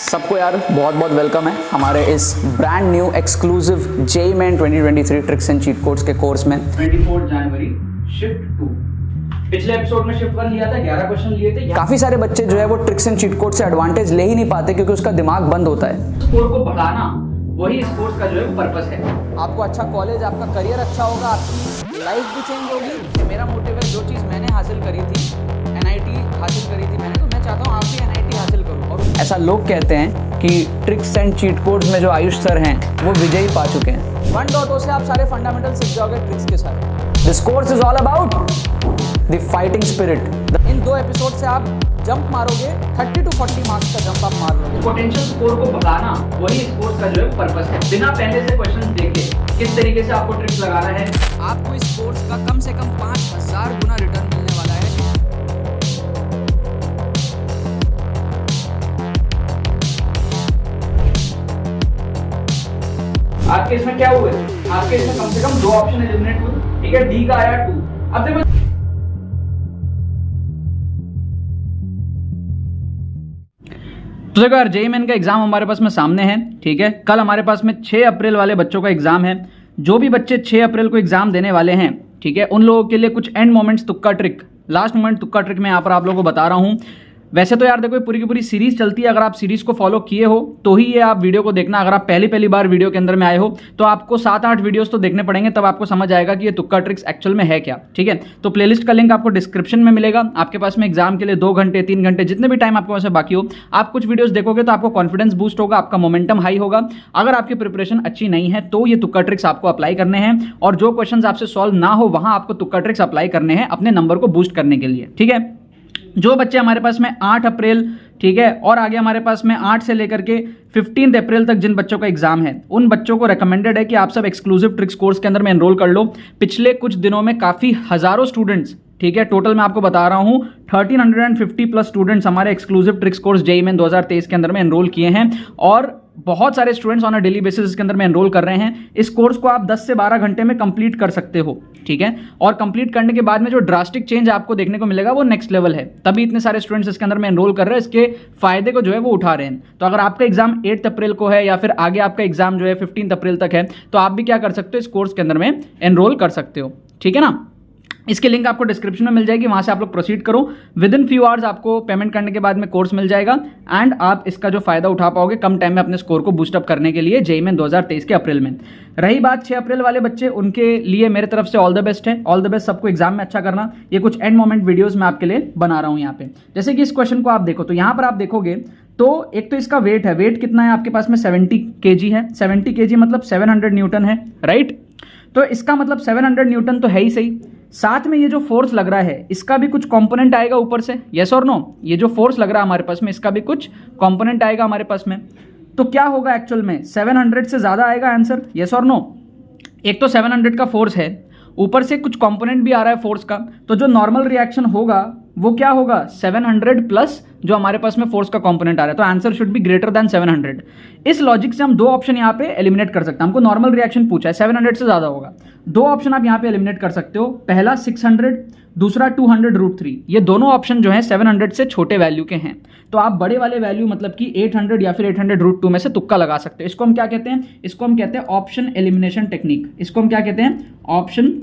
सबको यार बहुत बहुत वेलकम है हमारे इस brand new exclusive JEE main 2023 tricks and cheat codes के कोर्स में 24 जनवरी शिफ्ट 2। पिछले एपिसोड में शिफ्ट 1 लिया था, 11 क्वेश्चन लिए थे। काफी सारे बच्चे जो है वो ट्रिक्स एंड चीट कोड से एडवांटेज ले ही नहीं पाते क्योंकि उसका दिमाग बंद होता है। स्कोर को बढ़ाना वही इस कोर्स का जो है पर्पस है। आपको अच्छा कॉलेज, आपका करियर अच्छा होगा, आपकी लाइफ भी चेंज होगी। मेरा मोटिव है, जो चीज़ मैंने हासिल करी थी, NIT हासिल करी थी मैंने, तो मैं चाहता हूँ आप भी NIT हासिल करो। और ऐसा लोग कहते हैं कि ट्रिक्स एंड चीट कोड्स में जो आयुष सर हैं वो विजयी पा चुके हैं। 1.0 से आप सारे फंडामेंटल सीख जाओगे ट्रिक्स के साथ। This course is all about the fighting spirit. In 2 episode से आप जंप मारोगे, 30 to 40 मार्क्स का जंप आप मार लोगे। पोटेंशियल स्कोर को बढ़ाना वही इस कोर्स का जो है पर्पस है। बिना पहले से क्वेश्चन देखे किस तरीके से आपको ट्रिक्स लगाना है। आपको इस कोर्स का कम से कम 5000 गुना रिटर्न मिलने वाला है। आपके इसमें क्या हुए? आपके इसमें कम से कम 2 ऑप्शन एलिमिनेट हुए। ठीक है, डी का आया 2। अब देखो तो देखो यार, जेईई मेन का एग्जाम हमारे पास में सामने है। ठीक है, कल हमारे पास में 6 अप्रैल वाले बच्चों का एग्जाम है। जो भी बच्चे 6 अप्रैल को एग्जाम देने वाले हैं, ठीक है, उन लोगों के लिए कुछ एंड मोमेंट्स तुक्का ट्रिक, लास्ट मोमेंट तुक्का ट्रिक मैं यहाँ पर आप लोगों को बता रहा हूँ। वैसे तो यार देखो पूरी की पूरी सीरीज चलती है, अगर आप सीरीज को फॉलो किए हो तो ही ये आप वीडियो को देखना। अगर आप पहली बार वीडियो के अंदर में आए हो तो आपको 7-8 वीडियोस तो देखने पड़ेंगे, तब आपको समझ आएगा कि ये तुक्का ट्रिक्स एक्चुअल में है क्या। ठीक है, तो प्लेलिस्ट का लिंक आपको डिस्क्रिप्शन में मिलेगा। आपके पास में एग्जाम के लिए 2 घंटे 3 घंटे जितने भी टाइम आपके पास में बाकी हो, आप कुछ वीडियोस देखोगे तो आपको कॉन्फिडेंस बूस्ट होगा, आपका मोमेंटम हाई होगा। अगर आपकी प्रिपरेशन अच्छी नहीं है तो ये तुक्का ट्रिक्स आपको अप्लाई करने हैं, और जो क्वेश्चन आपसे सॉल्व ना हो वहां आपको तुक्का ट्रिक्स अप्लाई करने हैं अपने नंबर को बूस्ट करने के लिए। ठीक है, जो बच्चे हमारे पास में 8 अप्रैल, ठीक है, और आगे हमारे पास में 8 से लेकर के 15 अप्रैल तक जिन बच्चों का एग्जाम है, उन बच्चों को रेकमेंडेड है कि आप सब एक्सक्लूसिव ट्रिक्स कोर्स के अंदर में एनरोल कर लो। पिछले कुछ दिनों में काफ़ी हज़ारों स्टूडेंट्स, ठीक है, टोटल मैं आपको बता रहा हूँ 1350 प्लस स्टूडेंट्स हमारे exclusive tricks course JEE main 2023 के अंदर में एनरोल किए हैं, और बहुत सारे students on a daily basis इसके अंदर में एनरोल कर रहे हैं। इस कोर्स को आप 10 से 12 घंटे में कंप्लीट कर सकते हो। ठीक है, और कंप्लीट करने के बाद में जो ड्रास्टिक चेंज आपको देखने को मिलेगा वो नेक्स्ट लेवल है, तभी इतने सारे स्टूडेंट्स इसके अंदर में एनरोल कर रहे हैं, इसके फायदे को जो है वो उठा रहे हैं। तो अगर आपका एग्जाम 8 अप्रैल को है या फिर आगे आपका एग्जाम जो है 15 अप्रैल तक है, तो आप भी क्या कर सकते हो, इस कोर्स के अंदर में एनरोल कर सकते हो। ठीक है ना, इसके लिंक आपको डिस्क्रिप्शन में मिल जाएगी, वहां से आप लोग प्रोसीड करो। विद इन फ्यू आवर्स आपको पेमेंट करने के बाद में कोर्स मिल जाएगा, एंड आप इसका जो फायदा उठा पाओगे कम टाइम में अपने स्कोर को बूस्टअप करने के लिए जेईई मेन 2023 के अप्रैल में। रही बात 6 अप्रैल वाले बच्चे, उनके लिए मेरे तरफ से ऑल द बेस्ट है। ऑल द बेस्ट, सबको एग्जाम में अच्छा करना। ये कुछ एंड मोमेंट वीडियोज मैं आपके लिए बना रहा हूँ यहाँ पे। जैसे कि इस क्वेश्चन को आप देखो, तो यहाँ पर आप देखोगे तो एक तो इसका वेट है, वेट कितना है आपके पास में 70 kg है। 70 kg मतलब 700 न्यूटन है, राइट। तो इसका मतलब 700 न्यूटन तो है ही सही, साथ में ये जो फोर्स लग रहा है इसका भी कुछ कंपोनेंट आएगा ऊपर से, यस और नो। ये जो फोर्स लग रहा है हमारे पास में, इसका भी कुछ कंपोनेंट आएगा हमारे पास में। तो क्या होगा एक्चुअल में, 700 से ज्यादा आएगा आंसर, यस और नो। एक तो 700 का फोर्स है, ऊपर से कुछ कंपोनेंट भी आ रहा है फोर्स का, तो जो नॉर्मल रिएक्शन होगा वो क्या होगा, 700 प्लस जो हमारे पास में फोर्स का कंपोनेंट आ रहा है, तो answer should be greater than 700। इस लॉजिक से हम 2 ऑप्शन यहाँ पे एलिमिनेट कर सकते हैं। हमको नॉर्मल रिएक्शन पूछा है, 700 से ज्यादा होगा, 2 ऑप्शन आप यहाँ पे एलिमिनेट कर सकते हो। पहला 600, दूसरा 200√3। ये दोनों ऑप्शन जो है 700 से छोटे वैल्यू के हैं, तो आप बड़े वाले वैल्यू मतलब कि 800 या फिर 800√2 में से तुक्का लगा सकते हो। इसको हम क्या कहते हैं, इसको हम कहते हैं ऑप्शन एलिमिनेशन टेक्निक। इसको हम क्या कहते हैं, ऑप्शन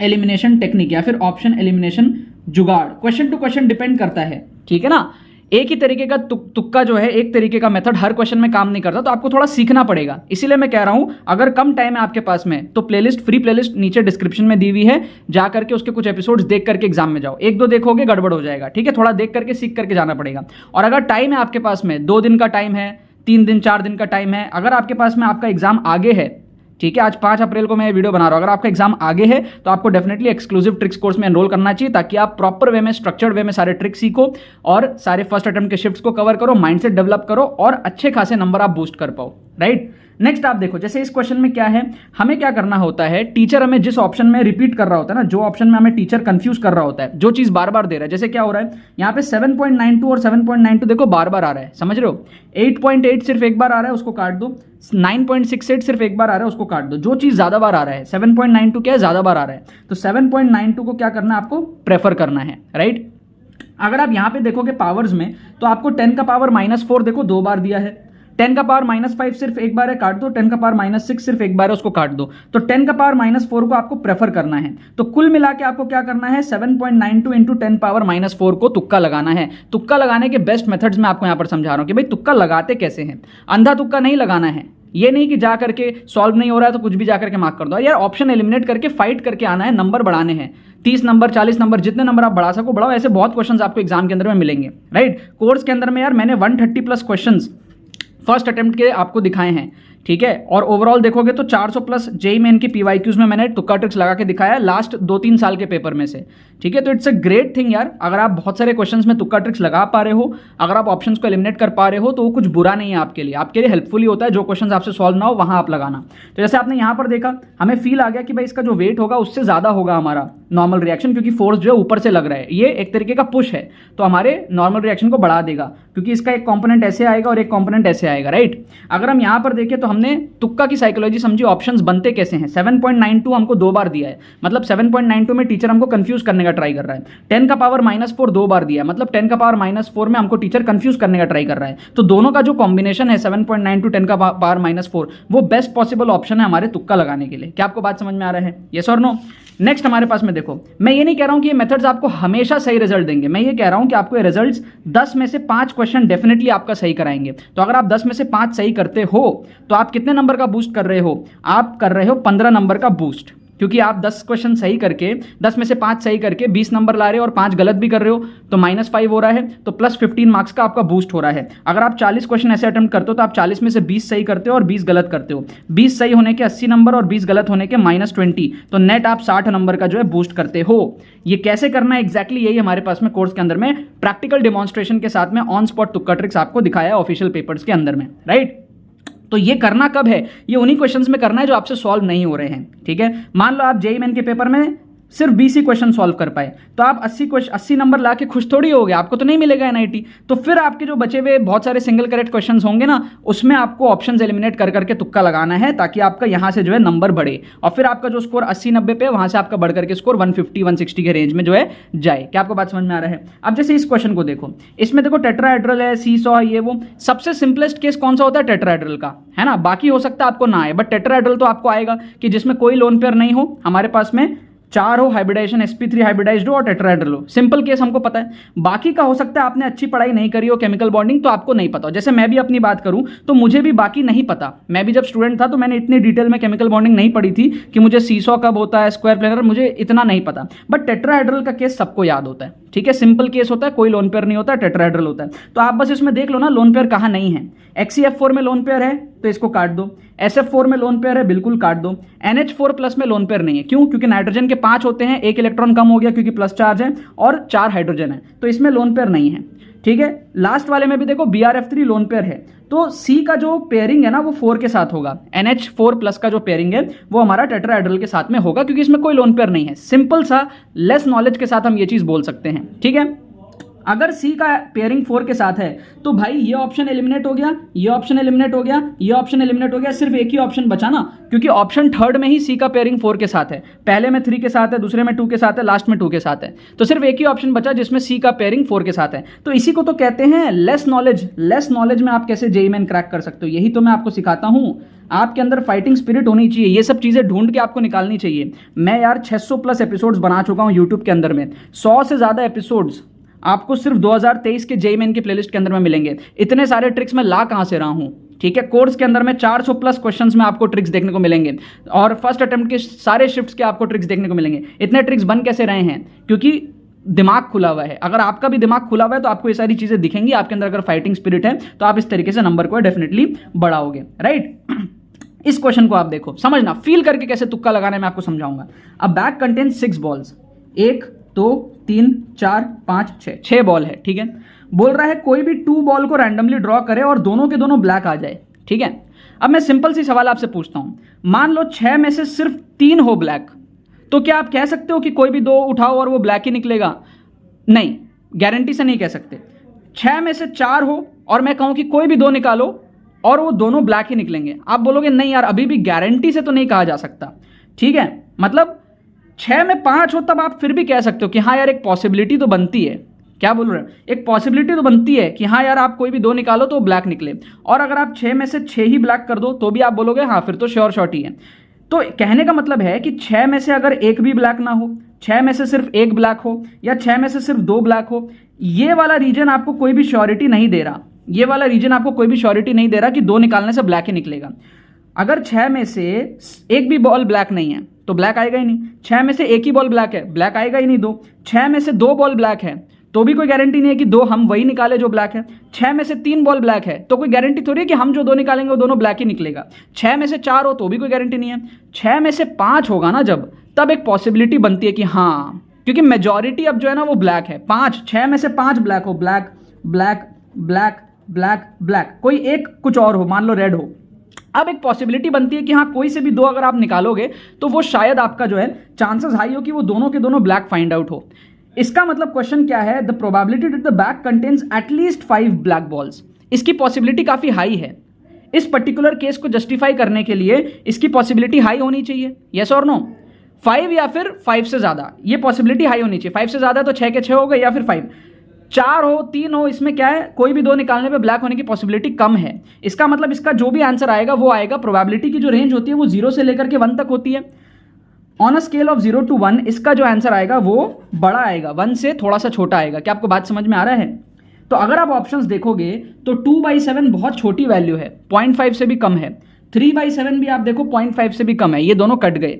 एलिमिनेशन टेक्निक या फिर ऑप्शन एलिमिनेशन जुगाड़। क्वेश्चन टू क्वेश्चन डिपेंड करता है, ठीक है ना। एक ही तरीके का तुक्का जो है, एक तरीके का मेथड हर क्वेश्चन में काम नहीं करता, तो आपको थोड़ा सीखना पड़ेगा। इसीलिए मैं कह रहा हूं, अगर कम टाइम है आपके पास में तो प्लेलिस्ट, फ्री प्लेलिस्ट नीचे डिस्क्रिप्शन में दी हुई है, जा करके उसके कुछ एपिसोड्स देख करके एग्जाम में जाओ। 1-2 देखोगे गड़बड़ हो जाएगा, ठीक है, थोड़ा देख करके सीख करके जाना पड़ेगा। और अगर टाइम है आपके पास में, 2 दिन का टाइम है, 3 दिन 4 दिन का टाइम है, अगर आपके पास में आपका एग्जाम आगे है, ठीक है, आज 5 अप्रैल को मैं ये वीडियो बना रहा हूँ, अगर आपका एग्जाम आगे है तो आपको डेफिनेटली एक्सक्लूसिव ट्रिक्स कोर्स में एनरोल करना चाहिए, ताकि आप प्रॉपर वे में, स्ट्रक्चर्ड वे में सारे ट्रिक्स सीखो और सारे फर्स्ट अटेम्प्ट के शिफ्ट्स को कवर करो, माइंडसेट डेवलप करो और अच्छे खासे नंबर आप बूस्ट कर पाओ, राइट। नेक्स्ट आप देखो, जैसे इस क्वेश्चन में क्या है, हमें क्या करना होता है, टीचर हमें जिस ऑप्शन में रिपीट कर रहा होता है ना, जो ऑप्शन में हमें टीचर कंफ्यूज कर रहा होता है, जो चीज बार बार दे रहा है, जैसे क्या हो रहा है यहाँ पे 7.92 और 7.92 देखो बार बार आ रहा है, समझ रहे हो। 8.8 सिर्फ एक बार आ रहा है, उसको काट दो। 9.68 सिर्फ एक बार आ रहा है, उसको काट दो। जो चीज ज्यादा बार आ रहा है, 7.92 क्या है, ज्यादा बार आ रहा है, तो 7.92 को क्या करना है, आपको प्रेफर करना है, राइट। अगर आप यहाँ पे देखोगे पावर्स में, तो आपको 10 का पावर -4 देखो 2 बार दिया है, 10 का पावर -5 सिर्फ एक बार है, काट दो, 10 का पावर -6 सिर्फ एक बार है, उसको काट दो। तो 10 का पावर -4 को आपको प्रेफर करना है। तो कुल मिला के आपको क्या करना है, 7.92 इंटू 10 पावर -4 को तुक्का लगाना है। तुक्का लगाने के बेस्ट मेथड्स मैं आपको यहाँ पर समझा रहा हूँ कि भाई तुक्का लगाते कैसे हैं। अंधा तुक्का नहीं लगाना है, ये नहीं कि जा करके सॉल्व नहीं हो रहा है तो कुछ भी जा करके मार्क कर दो यार। ऑप्शन एलिमिनेट करके फाइट करके आना है, नंबर बढ़ाने हैं, 30 नंबर 40 नंबर जितने नंबर आप बढ़ा सको बढ़ाओ। ऐसे बहुत क्वेश्चंस आपको एग्जाम के अंदर में मिलेंगे, राइट। कोर्स के अंदर में यार मैंने 130+ क्वेश्चंस फर्स्ट अटेम्प्ट के आपको दिखाए हैं, ठीक है। और ओवरऑल देखोगे तो 400+ जेईई मेन की पीवाईक्यूज में मैंने तुक्का ट्रिक्स लगा के दिखाया है लास्ट 2-3 साल के पेपर में से, ठीक है। तो इट्स अ ग्रेट थिंग यार, अगर आप बहुत सारे क्वेश्चंस में तुक्का ट्रिक्स लगा पा रहे हो, अगर आप ऑप्शंस को एलिमिनेट कर पा रहे हो, तो वो कुछ बुरा नहीं है आपके लिए हेल्पफुल ही होता है। जो क्वेश्चंस आपसे सॉल्व ना हो वहां आप लगाना। तो जैसे आपने यहाँ पर देखा, हमें फील आ गया कि भाई इसका जो वेट होगा उससे ज्यादा होगा हमारा नॉर्मल रिएक्शन, क्योंकि फोर्स जो है ऊपर से लग रहा है, ये एक तरीके का पुश है, तो हमारे नॉर्मल रिएक्शन को बढ़ा देगा, क्योंकि इसका एक कंपोनेंट ऐसे आएगा और एक कंपोनेंट ऐसे आएगा, राइट। अगर हम यहाँ पर देखें तो हमने तुक्का की साइकोलॉजी समझी, ऑप्शंस बनते कैसे हैं। 7.92 हमको 2 बार दिया है, मतलब 7.92 में टीचर हमको कंफ्यूज करने का ट्राई कर रहा है। 10 का पावर -4 2 बार दिया है, मतलब 10 का पावर -4 में हमको टीचर कंफ्यूज करने का ट्राई कर रहा है। तो दोनों का जो कॉम्बिनेशन है 7.92 10 का पावर -4, वो बेस्ट पॉसिबल ऑप्शन है हमारे तुक्का लगाने के लिए। क्या आपको बात समझ में आ रहा है, यस और नो। नेक्स्ट हमारे पास में देखो, मैं ये नहीं कह रहा हूं कि ये मेथड्स आपको हमेशा सही रिजल्ट देंगे, मैं ये कह रहा हूं कि आपको ये रिजल्ट्स 10 में से 5 क्वेश्चन डेफिनेटली आपका सही कराएंगे। तो अगर आप 10 में से 5 सही करते हो तो आप कितने नंबर का बूस्ट कर रहे हो, आप कर रहे हो 15 नंबर का बूस्ट, क्योंकि आप 10 क्वेश्चन सही करके 10 में से 5 सही करके 20 नंबर ला रहे हो और 5 गलत भी कर रहे हो, तो -5 हो रहा है, तो +15 मार्क्स का आपका बूस्ट हो रहा है। अगर आप 40 क्वेश्चन ऐसे अटेम्प्ट करते हो तो आप 40 में से 20 सही करते हो और 20 गलत करते हो, 20 सही होने के 80 नंबर और 20 गलत होने के -20, तो नेट आप 60 नंबर का जो है बूस्ट करते हो। ये कैसे करना है एग्जैक्टली यही हमारे पास में कोर्स के अंदर में प्रैक्टिकल डेमोन्स्ट्रेशन के साथ में ऑन स्पॉट तुक्का ट्रिक्स आपको दिखाया है ऑफिशियल पेपर्स के अंदर में, राइट। तो ये करना कब है, ये उन्हीं क्वेश्चंस में करना है जो आपसे सॉल्व नहीं हो रहे हैं, ठीक है। मान लो आप जेईई मेन के पेपर में सिर्फ 20 ही क्वेश्चन सॉल्व कर पाए, तो आप 80 नंबर ला के खुश थोड़ी हो गए, आपको तो नहीं मिलेगा एनआईटी। तो फिर आपके जो बचे हुए बहुत सारे सिंगल करेक्ट क्वेश्चंस होंगे ना, उसमें आपको ऑप्शंस एलिमिनेट कर करके तुक्का लगाना है, ताकि आपका यहाँ से जो है नंबर बढ़े, और फिर आपका जो स्कोर 80-90 पे, वहां से आपका बढ़ करके स्कोर 150-160 के रेंज में जो है जाए। क्या आपको बात समझ में आ रहा है। अब जैसे इस क्वेश्चन को देखो, इसमें देखो टेट्राहेड्रल है, सीसॉ है, ये वो सबसे सिंपलेस्ट केस कौन सा होता है, टेट्राहेड्रल का, है ना। बाकी हो सकता है आपको ना आए, बट टेट्राहेड्रल तो आपको आएगा कि जिसमें कोई लोन पेयर नहीं हो, हमारे पास में 4 हो, हाइब्रिडाइजेशन sp3 हाइब्रिडाइज्ड हो और टेट्राहेड्रल हो। सिंपल केस हमको पता है। बाकी का हो सकता है आपने अच्छी पढ़ाई नहीं करी हो, केमिकल बॉन्डिंग, तो आपको नहीं पता हो। जैसे मैं भी अपनी बात करूं तो मुझे भी बाकी नहीं पता, मैं भी जब स्टूडेंट था तो मैंने इतनी डिटेल में केमिकल बॉन्डिंग नहीं पढ़ी थी कि मुझे सीसॉ कब होता है, स्क्वायर प्लेनर, मुझे इतना नहीं पता। बट टेट्राहेड्रल का केस सबको याद होता है, ठीक है। सिंपल केस होता है, कोई लोन पेयर नहीं होता, टेट्राहेड्रल होता है। तो आप बस इसमें देख लो ना लोन पेयर कहाँ नहीं है। XeF4 में लोन पेयर है तो इसको काट दो, SF4 में लोन पेयर है, बिल्कुल काट दो। NH4+ में लोन पेयर नहीं है, क्यों, क्योंकि नाइट्रोजन के 5 होते हैं, 1 इलेक्ट्रॉन कम हो गया क्योंकि प्लस चार्ज है, और 4 हाइड्रोजन है, तो इसमें लोन पेयर नहीं है, ठीक है। लास्ट वाले में भी देखो BrF3 लोन पेयर है, तो C का जो पेयरिंग है ना वो 4 के साथ होगा। NH4+ का जो पेयरिंग है वो हमारा टेट्राहेड्रल के साथ में होगा, क्योंकि इसमें कोई लोन पेयर नहीं है। सिंपल सा लेस नॉलेज के साथ हम ये चीज बोल सकते हैं, ठीक है। अगर C का पेयरिंग 4 के साथ है तो भाई ये ऑप्शन एलिमिनेट हो गया, ये ऑप्शन एलिमिनेट हो गया, ये ऑप्शन एलिमिनेट हो गया, सिर्फ एक ही ऑप्शन बचा ना, क्योंकि ऑप्शन 3rd में ही C का पेयरिंग 4 के साथ है, पहले में 3 के साथ है, दूसरे में 2 के साथ है, लास्ट में 2 के साथ है, तो सिर्फ एक ही ऑप्शन बचा जिसमें C का पेयरिंग 4 के साथ है। तो इसी को तो कहते हैं लेस नॉलेज। लेस नॉलेज में आप कैसे जेईई मेन क्रैक कर सकते हो, यही तो मैं आपको सिखाता हूं। आपके अंदर फाइटिंग स्पिरिट होनी चाहिए, ये सब चीजें ढूंढ के आपको निकालनी चाहिए। मैं यार 600+ एपिसोड्स बना चुका हूं यूट्यूब के अंदर में, 100 से ज्यादा एपिसोड्स आपको सिर्फ 2023 के जेईई मेन की प्लेलिस्ट के अंदर में मिलेंगे। इतने सारे ट्रिक्स मैं ला कहां से रहा हूं, ठीक है। कोर्स के अंदर में 400+ क्वेश्चंस में आपको ट्रिक्स देखने को मिलेंगे, और फर्स्ट अटेम्प्ट के सारे शिफ्ट्स के आपको ट्रिक्स देखने को मिलेंगे। इतने ट्रिक्स बन कैसे रहे हैं, क्योंकि दिमाग खुला हुआ है। अगर आपका भी दिमाग खुला हुआ है तो आपको ये सारी चीजें दिखेंगी। आपके अंदर अगर फाइटिंग स्पिरिट है तो आप इस तरीके से नंबर को डेफिनेटली बढ़ाओगे, राइट। इस क्वेश्चन को आप देखो, समझना, फील करके कैसे तुक्का लगाना है मैं आपको समझाऊंगा। अब बैग कंटेन्स 6 बॉल्स, 1 2 3 4 5 6 बॉल है, ठीक है। बोल रहा है कोई भी 2 बॉल को रैंडमली ड्रॉ करे और दोनों के दोनों ब्लैक आ जाए, ठीक है। अब मैं सिंपल सी सवाल आपसे पूछता हूं, मान लो 6 में से सिर्फ 3 हो ब्लैक, तो क्या आप कह सकते हो कि कोई भी 2 उठाओ और वो ब्लैक ही निकलेगा? नहीं, गारंटी से नहीं कह सकते। 6 में से 4 हो और मैं कहूं कि कोई भी 2 निकालो और वो दोनों ब्लैक ही निकलेंगे, आप बोलोगे नहीं यार अभी भी गारंटी से तो नहीं कहा जा सकता, ठीक है। मतलब 6 में 5 हो तब आप फिर भी कह सकते हो कि हाँ यार एक पॉसिबिलिटी तो बनती है, क्या बोल रहे हैं, एक पॉसिबिलिटी तो बनती है कि हाँ यार आप कोई भी 2 निकालो तो ब्लैक निकले, और अगर आप 6 में से 6 ही ब्लैक कर दो तो भी आप बोलोगे हाँ फिर तो श्योर शॉट ही है। तो कहने का मतलब है कि 6 में से अगर एक भी ब्लैक ना हो, 6 में से सिर्फ एक ब्लैक हो, या 6 में से सिर्फ 2 ब्लैक हो, ये वाला रीजन आपको कोई भी श्योरिटी नहीं दे रहा, ये वाला रीजन आपको कोई भी श्योरिटी नहीं दे रहा कि 2 निकालने से ब्लैक ही निकलेगा। अगर 6 में से एक भी बॉल ब्लैक नहीं है तो ब्लैक आएगा ही नहीं, 6 में से एक ही बॉल ब्लैक है, ब्लैक आएगा ही नहीं 2, 6 में से 2 बॉल ब्लैक है तो भी कोई गारंटी नहीं है कि 2 हम वही निकाले जो ब्लैक है, 6 में से 3 बॉल ब्लैक है तो कोई गारंटी थोड़ी है कि हम जो 2 निकालेंगे वो दोनों ब्लैक ही निकलेगा, 6 में से 4 हो तो भी कोई गारंटी नहीं है, 6 में से 5 होगा ना जब, तब एक पॉसिबिलिटी बनती है कि हाँ, क्योंकि मेजॉरिटी अब जो है ना वो ब्लैक है, 6 में से 5 ब्लैक हो, black black black black black, कोई एक कुछ और हो, मान लो रेड हो, अब एक पॉसिबिलिटी बनती है कि हाँ कोई से भी 2 अगर आप निकालोगे तो वो शायद आपका जो है चांसेस हाई हो कि वो दोनों के दोनों ब्लैक फाइंड आउट हो। इसका मतलब क्वेश्चन क्या है, the probability that the bag contains at least 5 black balls, इसकी पॉसिबिलिटी काफी हाई है। इस पर्टिकुलर केस को जस्टिफाई करने के लिए इसकी पॉसिबिलिटी हाई होनी चाहिए, यस और नो, 5 या फिर 5 से ज्यादा, ये पॉसिबिलिटी हाई होनी चाहिए। 5 से ज्यादा तो 6 के 6 हो गए, या फिर 5, 4 हो 3 हो, इसमें क्या है कोई भी 2 निकालने पे ब्लैक होने की पॉसिबिलिटी कम है। इसका मतलब इसका जो भी आंसर आएगा वो आएगा, प्रोबेबिलिटी की जो रेंज होती है वो 0 से लेकर के 1 तक होती है। On a scale of 0 to 1 इसका जो आंसर आएगा वो बड़ा आएगा, 1 से थोड़ा सा छोटा आएगा। क्या आपको बात समझ में आ रहा है? तो अगर आप ऑप्शंस देखोगे तो 2/7 बहुत छोटी वैल्यू है, 0.5 से भी कम है, 3/7 भी आप देखो 0.5 से भी कम है, ये दोनों कट गए।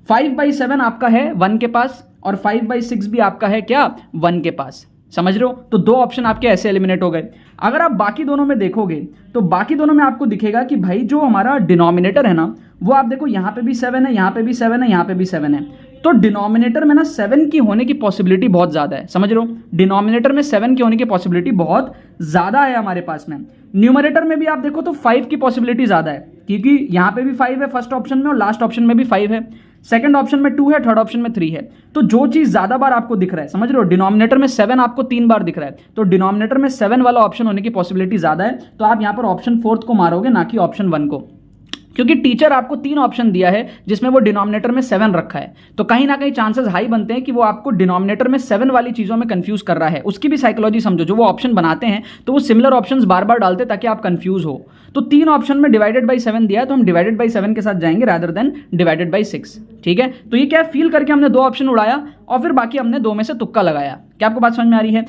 5/7 आपका है 1 के पास, और 5/6 भी आपका है क्या 1 के पास, समझ रहे हो? तो 2 ऑप्शन आपके ऐसे एलिमिनेट हो गए। अगर आप बाकी दोनों में देखोगे तो बाकी दोनों में आपको दिखेगा कि भाई जो हमारा डिनोमिनेटर है ना वो आप देखो यहाँ पे भी 7 है, यहाँ पे भी 7 है, यहाँ पे भी 7 है, तो डिनोमिनेटर में ना 7 की होने की पॉसिबिलिटी बहुत ज़्यादा है, समझ रहे हो? डिनोमिनेटर में 7 की होने की पॉसिबिलिटी बहुत ज़्यादा है हमारे पास में। न्यूमरेटर में भी आप देखो तो 5 की पॉसिबिलिटी ज़्यादा है, क्योंकि यहाँ पे भी 5 है फर्स्ट ऑप्शन में और लास्ट ऑप्शन में भी 5 है, सेकंड ऑप्शन में 2 है, थर्ड ऑप्शन में 3 है। तो जो चीज़ ज़्यादा बार आपको दिख रहा है, समझ रहे हो, डिनोमिनेटर में 7 आपको 3 बार दिख रहा है, तो डिनोमिनेटर में 7 वाला ऑप्शन होने की पॉसिबिलिटी ज़्यादा है। तो आप यहाँ पर ऑप्शन 4 को मारोगे, ना कि ऑप्शन 1 को, क्योंकि टीचर आपको 3 ऑप्शन दिया है जिसमें वो डिनोमिनेटर में 7 रखा है, तो कहीं ना कहीं चांसेस हाई बनते हैं कि वो आपको डिनोमिनेटर में 7 वाली चीज़ों में कंफ्यूज कर रहा है। उसकी भी साइकोलॉजी समझो, जो वो ऑप्शन बनाते हैं तो वो सिमिलर ऑप्शंस बार बार डालते हैं ताकि आप कंफ्यूज हो। तो 3 ऑप्शन में डिवाइडेड बाई 7 दिया है, तो हम डिवाइडेड बाई 7 के साथ जाएंगे रादर देन डिवाइडेड बाई 6, ठीक है? तो ये क्या फील करके हमने 2 ऑप्शन उड़ाया और फिर बाकी हमने 2 में से तुक्का लगाया। क्या आपको बात समझ में आ रही है?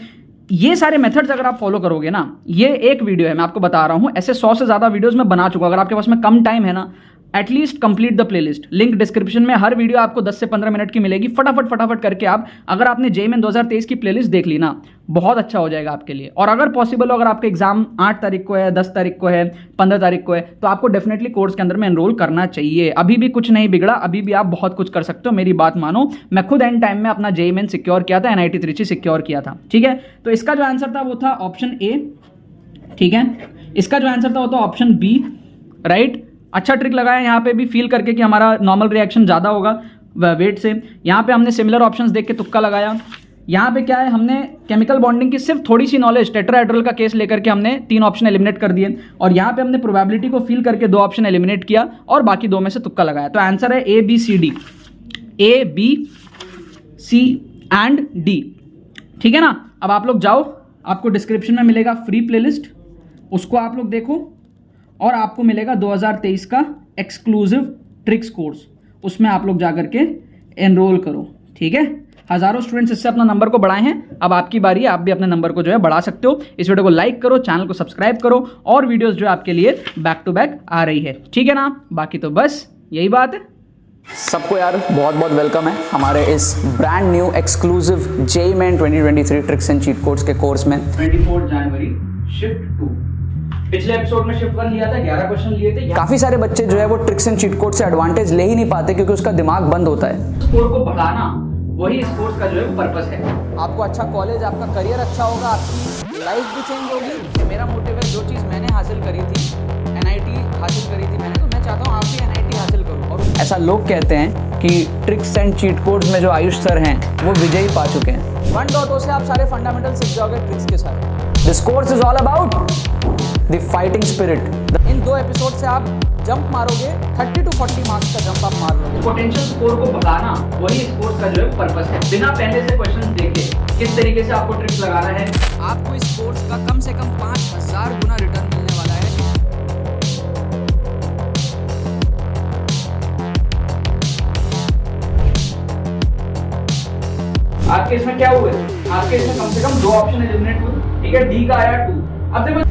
ये सारे मेथड्स अगर आप फॉलो करोगे ना, ये एक वीडियो है मैं आपको बता रहा हूँ, ऐसे 100 से ज़्यादा वीडियोस मैं बना चुका हूँ। अगर आपके पास में कम टाइम है ना, at least complete the playlist, link description में, हर वीडियो आपको 10 से 15 मिनट की मिलेगी। फटाफट करके आप, अगर आपने JEE 2023 की प्लेलिस्ट देख ली ना, बहुत अच्छा हो जाएगा आपके लिए। और अगर पॉसिबल हो, अगर आपका एग्जाम 8 तारीख को है, 10 तारीख को है, 15 तारीख को है, तो आपको डेफिनेटली कोर्स के अंदर में एनरोल करना चाहिए। अभी भी कुछ नहीं बिगड़ा, अभी भी आप बहुत कुछ कर सकते हो, मेरी बात मानो। मैं खुद एंड टाइम में अपना JEE मेन सिक्योर किया था, NIT त्रिची सिक्योर किया था, ठीक है? तो इसका जो आंसर था वो था ऑप्शन A, ठीक है? इसका जो आंसर था वो था ऑप्शन B, राइट? अच्छा ट्रिक लगाया यहाँ पे भी, फील करके कि हमारा नॉर्मल रिएक्शन ज़्यादा होगा वेट से। यहाँ पे हमने सिमिलर ऑप्शंस देख के तुक्का लगाया। यहाँ पे क्या है, हमने केमिकल बॉन्डिंग की सिर्फ थोड़ी सी नॉलेज, टेट्राहेड्रल का केस लेकर के हमने 3 ऑप्शन एलिमिनेट कर दिए, और यहाँ पे हमने प्रोबेबिलिटी को फील करके 2 ऑप्शन एलिमिनेट किया और बाकी 2 में से तुक्का लगाया। तो आंसर है A, B, C, D, A, B, C and D, ठीक है ना? अब आप लोग जाओ, आपको डिस्क्रिप्शन में मिलेगा फ्री प्लेलिस्ट, उसको आप लोग देखो, और आपको मिलेगा 2023 का एक्सक्लूसिव ट्रिक्स कोर्स, उसमें आप लोग जाकर के एनरोल करो, ठीक है? हज़ारों स्टूडेंट्स इससे अपना नंबर को बढ़ाए हैं, अब आपकी बारी है, आप भी अपने नंबर को जो है बढ़ा सकते हो। इस वीडियो को लाइक करो, चैनल को सब्सक्राइब करो, और वीडियोस जो आपके लिए बैक टू बैक आ रही है, ठीक है ना? बाकी तो बस यही बात है। सबको यार बहुत बहुत वेलकम है हमारे इस brand new exclusive JEE main 2023 tricks and cheat codes के कोर्स में। 24 जनवरी शिफ्ट 2, पिछले एपिसोड में शिफ्ट 1 लिया था, 11 क्वेश्चन लिए थे। काफी सारे बच्चे जो है वो ट्रिक्स एंड चीट कोड से एडवांटेज ले ही नहीं पाते क्योंकि उसका दिमाग बंद होता है। स्कोर को बढ़ाना वही इस कोर्स का जो है पर्पस है। आपको अच्छा कॉलेज, आपका करियर अच्छा होगा, आपकी लाइफ भी चेंज होगी। मेरा मोटिव है, जो चीज़ मैंने हासिल करी थी, NIT हासिल करी थी मैंने, तो मैं चाहता हूँ आप भी NIT हासिल करो। और ऐसा लोग कहते हैं कि ट्रिक्स एंड चीट कोड्स में जो आयुष सर हैं वो विजयी पा चुके हैं। 1.0 से आप सारे फंडामेंटल सीख जाओगे ट्रिक्स के साथ। This course is all about the fighting spirit. In in 2 episode से आप जंप मारोगे, 30 to 40 मार्क्स का जंप आप मार लोगे। पोटेंशियल स्कोर को भगाना वही स्पोर्ट्स का जो है पर्पस है। बिना पहले से क्वेश्चन देखे किस तरीके से आपको ट्रिक्स लगाना है, आपको इस कोर्स का कम से कम 5000 गुना रिटर्न मिलने वाला है। आपके इसमें क्या हुआ है, आपके इसमें कम से कम 2 ऑप्शन एलिमिनेट हुए, ठीक है, डी का आया 2। अब देखो